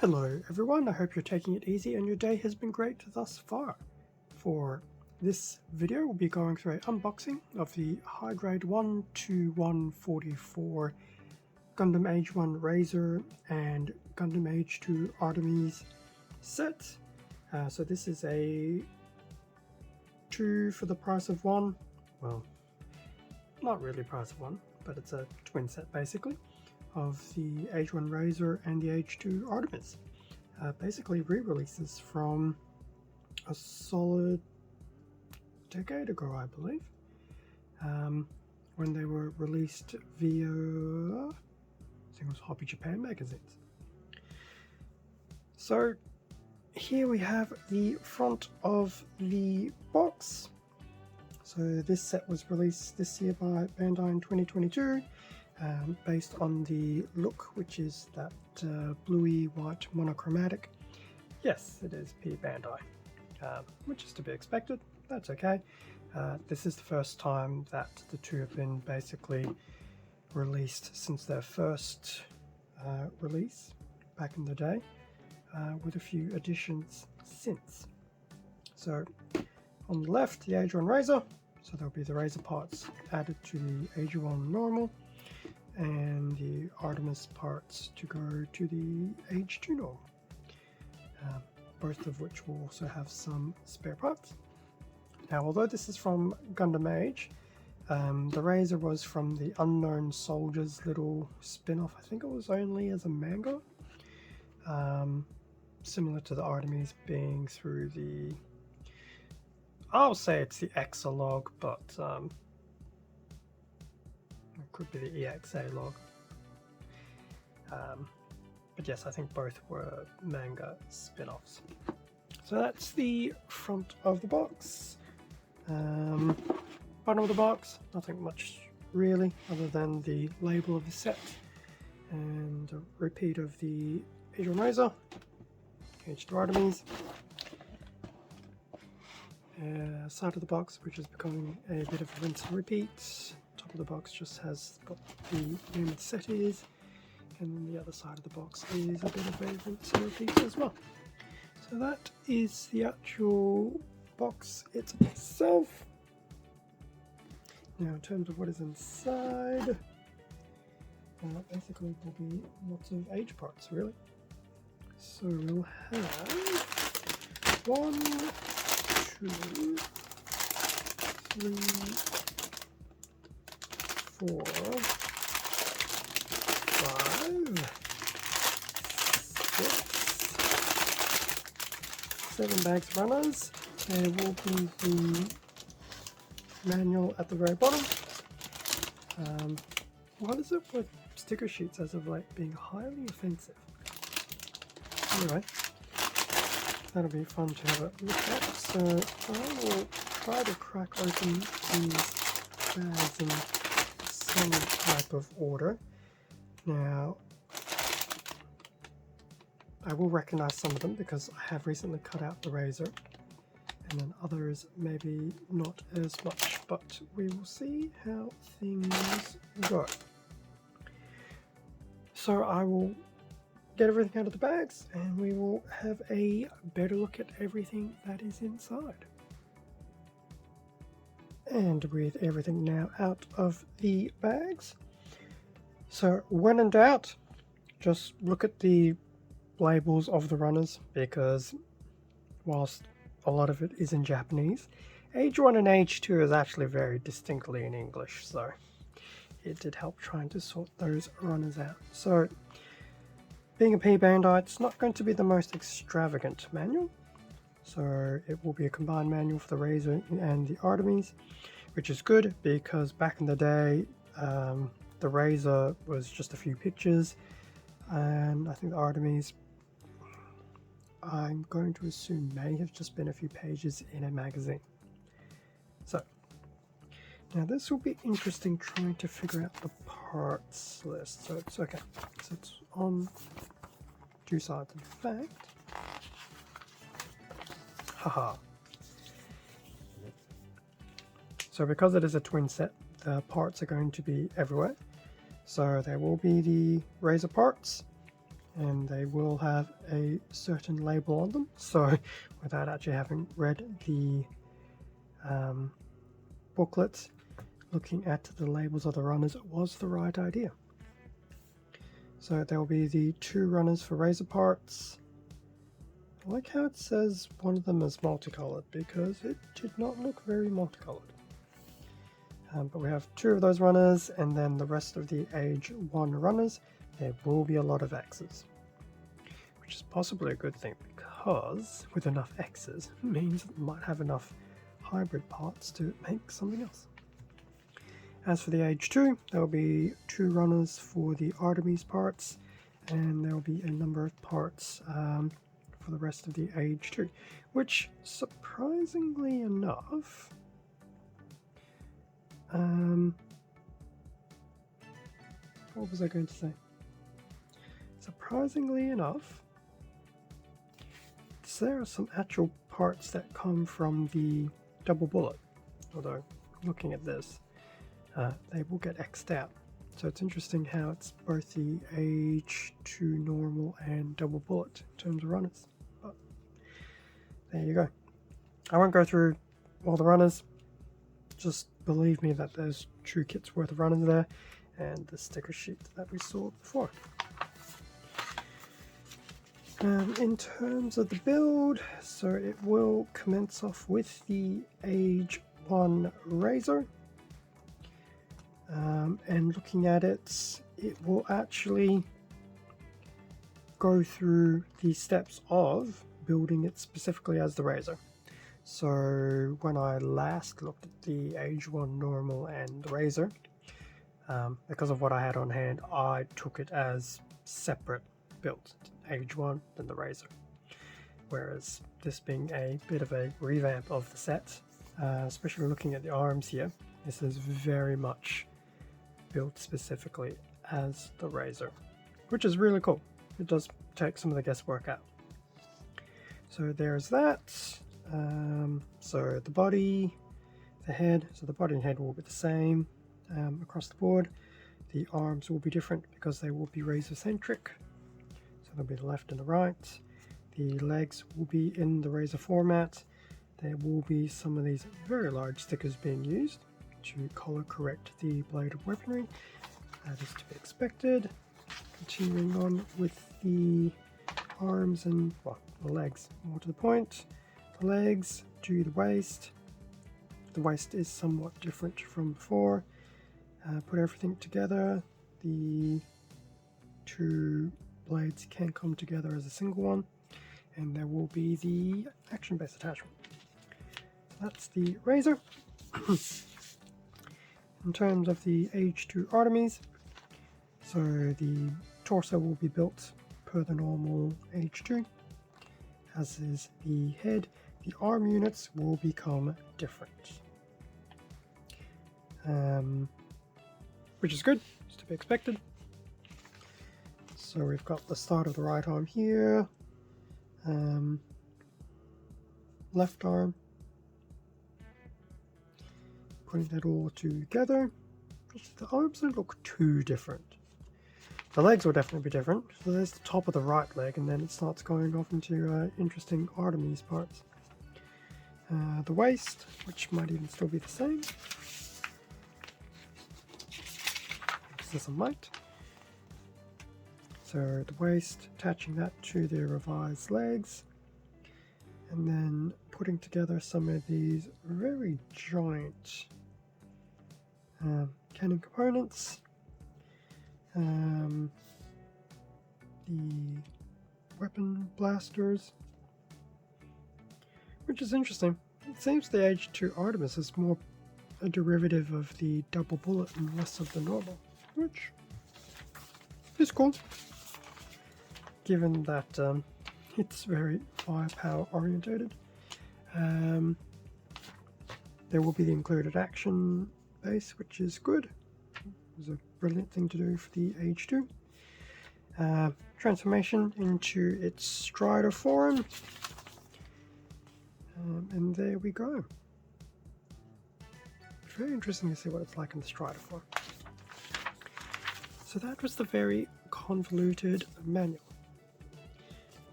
Hello everyone, I hope you're taking it easy and your day has been great thus far. For this video we'll be going through an unboxing of the high grade 1 to 144 Gundam AGE-1 Razor and Gundam AGE-2 Artimes set. So this is a 2 for the price of 1. Well, not really price of 1, but it's a twin set basically, of the AGE-1 Razor and the AGE-2 Artimes. Basically re-releases from a solid decade ago, I believe, when they were released via, I think it was Hobby Japan magazines. So here we have the front of the box. So this set was released this year by Bandai in 2022. Based on the look, which is that bluey white monochromatic. Yes, it is P Bandai, which is to be expected. That's okay. This is the first time that the two have been basically released since their first release back in the day, with a few additions since. So on the left, the AGE-1 Razor, so there'll be the Razor parts added to the AGE-1 normal, and the Artemis parts to go to the AGE-2 normal, both of which will also have some spare parts. Now, although this is from Gundam Age, the Razor was from the Unknown Soldiers little spin-off. I think it was only as a manga, similar to the Artemis being through the, I'll say it's the EXA-LOG, but it could be the EXA-LOG. But yes, I think both were manga spin-offs. So that's the front of the box. Bottom of the box, nothing much really, other than the label of the set and a repeat of the AGE-1 Razor, AGE-2 Artimes. Side of the box, which is becoming a bit of a rinse and repeat. Top of the box just has got the name of the set is, and then the other side of the box is a bit of a rinse and repeat as well. So that is the actual box itself. Now, in terms of what is inside, basically will be lots of AGE parts, really. So we'll have 1, 2, 3, 4, 5, 6, 7 bags of runners. There will be the manual at the very bottom. What is it with sticker sheets as of late being highly offensive? Anyway, that'll be fun to have a look at. So I will try to crack open these bags in some type of order. Now, I will recognize some of them because I have recently cut out the Razor, and then others maybe not as much, but we will see how things go. So I will get everything out of the bags and we will have a better look at everything that is inside. And with everything now out of the bags, so when in doubt, just look at the labels of the runners, because whilst a lot of it is in Japanese, AGE-1 and AGE-2 is actually very distinctly in English, so it did help trying to sort those runners out. So being a P Bandai, it's not going to be the most extravagant manual, so it will be a combined manual for the Razor and the Artemis, which is good because back in the day the Razor was just a few pictures, and I think the Artemis, I'm going to assume, may have just been a few pages in a magazine. So now this will be interesting trying to figure out the parts list. So it's okay, so it's on two sides. In fact, haha. So because it is a twin set, the parts are going to be everywhere. So there will be the Razor parts, and they will have a certain label on them. So without actually having read the booklet, looking at the labels of the runners was the right idea. So there will be the 2 runners for razor parts. I like how it says one of them is multicolored because it did not look very multicolored. But we have 2 of those runners, and then the rest of the AGE-1 runners, there will be a lot of X's. Which is possibly a good thing, because with enough X's means it might have enough hybrid parts to make something else. As for the AGE-2, there will be 2 runners for the Artimes parts, and there will be a number of parts for the rest of the AGE-2, which surprisingly enough, what was I going to say? Surprisingly enough, there are some actual parts that come from the double bullet, although looking at this, they will get X'd out. So it's interesting how it's both the AGE-2 normal and double bullet in terms of runners. But there you go. I won't go through all the runners. Just believe me that there's 2 kits worth of runners there, and the sticker sheet that we saw before. In terms of the build, so it will commence off with the AGE-1 Razor. And looking at it, it will actually go through the steps of building it specifically as the Razor. So when I last looked at the AGE-1 normal and the Razor, because of what I had on hand, I took it as separate builds, AGE-1 then the Razor. Whereas this being a bit of a revamp of the set, especially looking at the arms here, this is very much built specifically as the Razor, which is really cool. It does take some of the guesswork out. So there's that. So the body, the head, so the body and head will be the same across the board. The arms will be different because they will be razor centric. So there'll be the left and the right. The legs will be in the razor format. There will be some of these very large stickers being used to color correct the blade of weaponry. That is to be expected. Continuing on with the arms and, well, the legs, more to the point. The legs to the waist. The waist is somewhat different from before. Put everything together. The 2 blades can come together as a single one, and there will be the action-based attachment. So that's the Razor. In terms of the AGE-2 Artimes, so the torso will be built per the normal AGE-2, as is the head. The arm units will become different, which is good, it's to be expected. So we've got the start of the right arm here, left arm, putting that all together. The arms don't look too different. The legs will definitely be different. So there's the top of the right leg, and then it starts going off into interesting Artemis parts. The waist, which might even still be the same. This might. So the waist, attaching that to the revised legs, and then putting together some of these very giant cannon components. The weapon blasters, which is interesting. It seems the AGE-2 Artemis is more a derivative of the double bullet and less of the normal, which is cool, given that it's very firepower orientated. There will be the included action base, which is good. It was a brilliant thing to do for the AGE-2. Transformation into its Strider form. And there we go. Very interesting to see what it's like in the Strider form. So that was the very convoluted manual.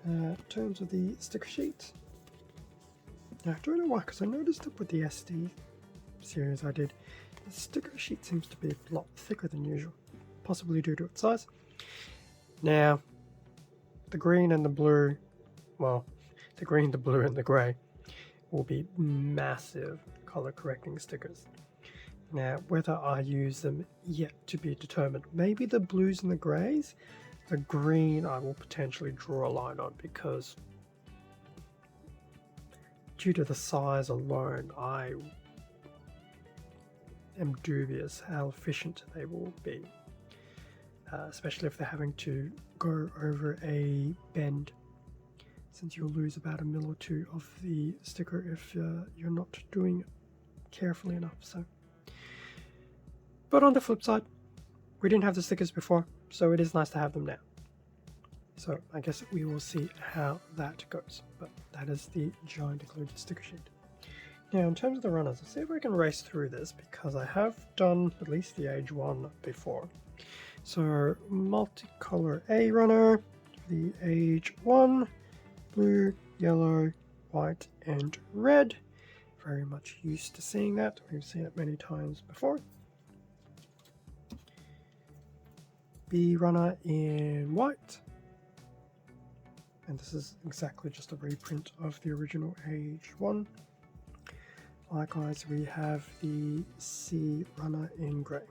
In terms of the sticker sheet, now I don't know why, because I noticed it with the SD series I did, the sticker sheet seems to be a lot thicker than usual, possibly due to its size. Now, the green and the blue, well, the green, the blue and the grey will be massive color correcting stickers. Now, whether I use them yet to be determined. Maybe the blues and the greys. The green I will potentially draw a line on, because due to the size alone, I am dubious how efficient they will be, especially if they're having to go over a bend, since you'll lose about a mil or two of the sticker if you're not doing it carefully enough. But on the flip side, we didn't have the stickers before, so it is nice to have them now. So I guess we will see how that goes, but that is the giant included sticker sheet. Now, in terms of the runners, let's see if I can race through this, because I have done at least the AGE-1 before. So multicolor A runner, the AGE-1, blue, yellow, white and red. Very much used to seeing that. We've seen it many times before. B runner in white, and this is exactly just a reprint of the original AGE-1. Likewise, we have the C runner in grey,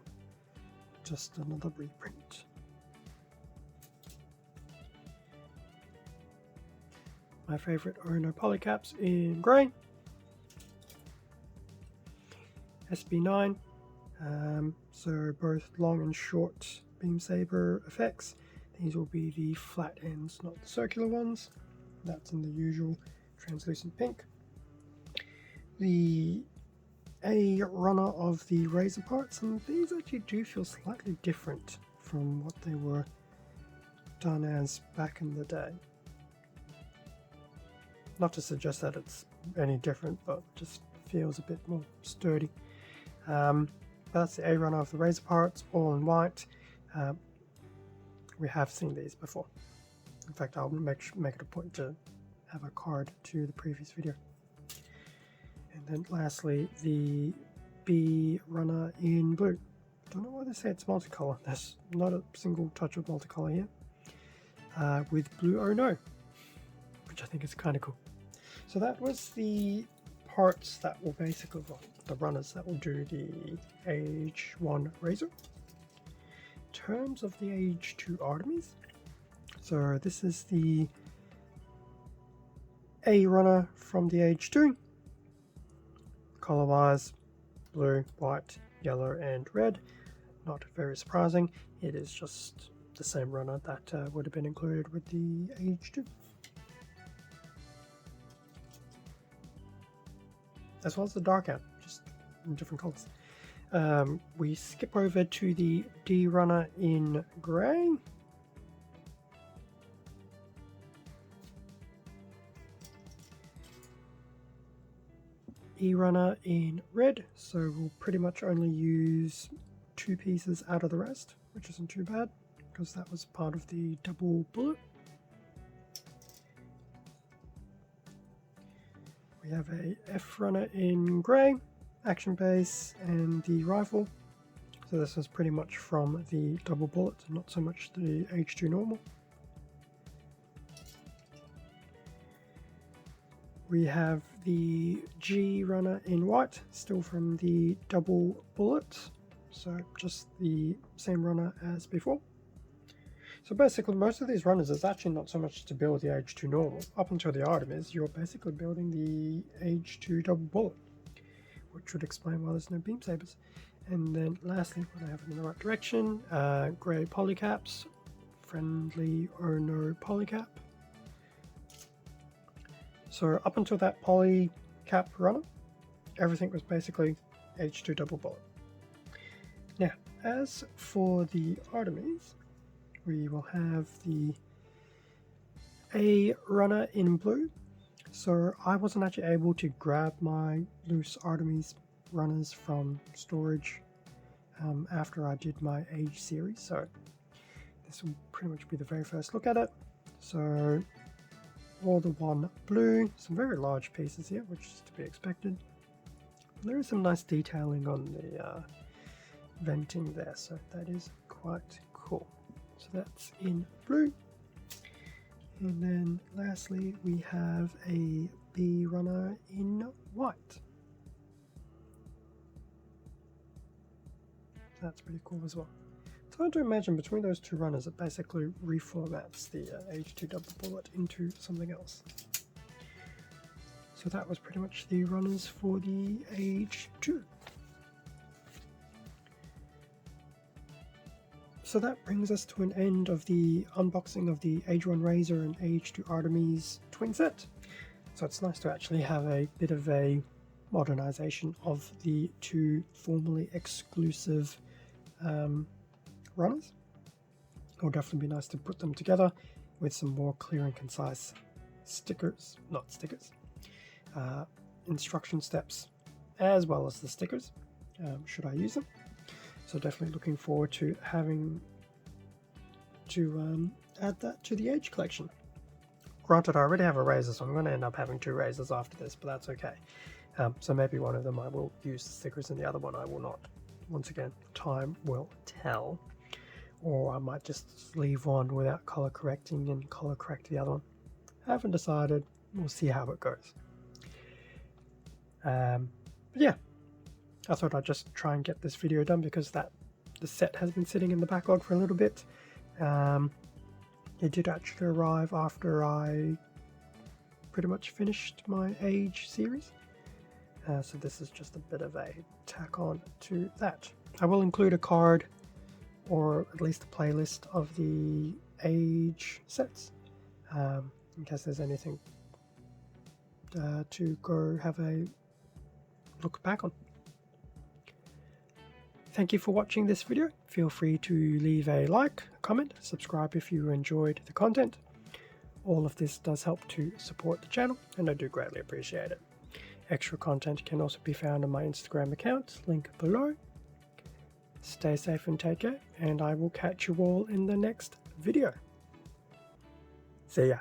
just another reprint. My favourite Ono polycaps in grey. SB9, so both long and short beam saber effects. These will be the flat ends, not the circular ones. That's in the usual translucent pink. The A runner of the razor parts, and these actually do feel slightly different from what they were done as back in the day. Not to suggest that it's any different, but just feels a bit more sturdy. That's the A runner of the razor parts, all in white. We have seen these before. In fact, I'll make it a point to have a card to the previous video. And then lastly, the B runner in blue. Don't know why they say it's multicolor. There's not a single touch of multicolor here. With blue Ono, which I think is kind of cool. So that was the parts that will basically, well, the runners that will do the AGE-1 Razor. In terms of the AGE-2 Artimes, so this is the A runner from the AGE-2. Color wise, blue, white, yellow and red. Not very surprising, it is just the same runner that would have been included with the AGE-2. As well as the dark out, just in different colors. We skip over to the D runner in grey. E runner in red, so we'll pretty much only use 2 pieces out of the rest, which isn't too bad because that was part of the double bullet. We have a F runner in grey, action base and the rifle. So this is pretty much from the double bullet, not so much the AGE-2 normal. We have the G runner in white, still from the double bullet, so just the same runner as before. So basically most of these runners is actually not so much to build the AGE-2 normal. Up until the Artimes, you're basically building the AGE-2 double bullet, which would explain why there's no beam sabers. And then lastly, when I have it in the right direction, grey polycaps, friendly Ono polycap. So up until that polycap runner, everything was basically AGE-2 double bullet. Now, as for the Artimes, we will have the A runner in blue. So I wasn't actually able to grab my loose Artimes runners from storage after I did my AGE series, so this will pretty much be the very first look at it. So or the one blue. Some very large pieces here, which is to be expected. There is some nice detailing on the venting there, so that is quite cool. So that's in blue. And then lastly we have a B runner in white. That's pretty cool as well. It's hard to imagine between those two runners it basically reformats the AGE-2 double bullet into something else. So that was pretty much the runners for the AGE-2. So that brings us to an end of the unboxing of the AGE-1 Razor and AGE-2 Artimes twin set. So it's nice to actually have a bit of a modernization of the two formerly exclusive runners. It will definitely be nice to put them together with some more clear and concise stickers, not stickers, instruction steps, as well as the stickers, should I use them. So definitely looking forward to having to add that to the AGE collection. Granted, I already have a razor, so I'm going to end up having two razors after this, but that's okay. So maybe one of them I will use the stickers and the other one I will not. Once again, time will tell. Or I might just leave one without color correcting and color correct the other one. I haven't decided. We'll see how it goes. But yeah, I thought I'd just try and get this video done because the set has been sitting in the backlog for a little bit. It did actually arrive after I pretty much finished my AGE series. So this is just a bit of a tack on to that. I will include a card or at least a playlist of the AGE sets in case there's anything to go have a look back on. Thank you for watching this video. Feel free to leave a like, comment, subscribe if you enjoyed the content. All of this does help to support the channel and I do greatly appreciate it. Extra content can also be found on my Instagram account, link below. Stay safe and take care, and I will catch you all in the next video. See ya.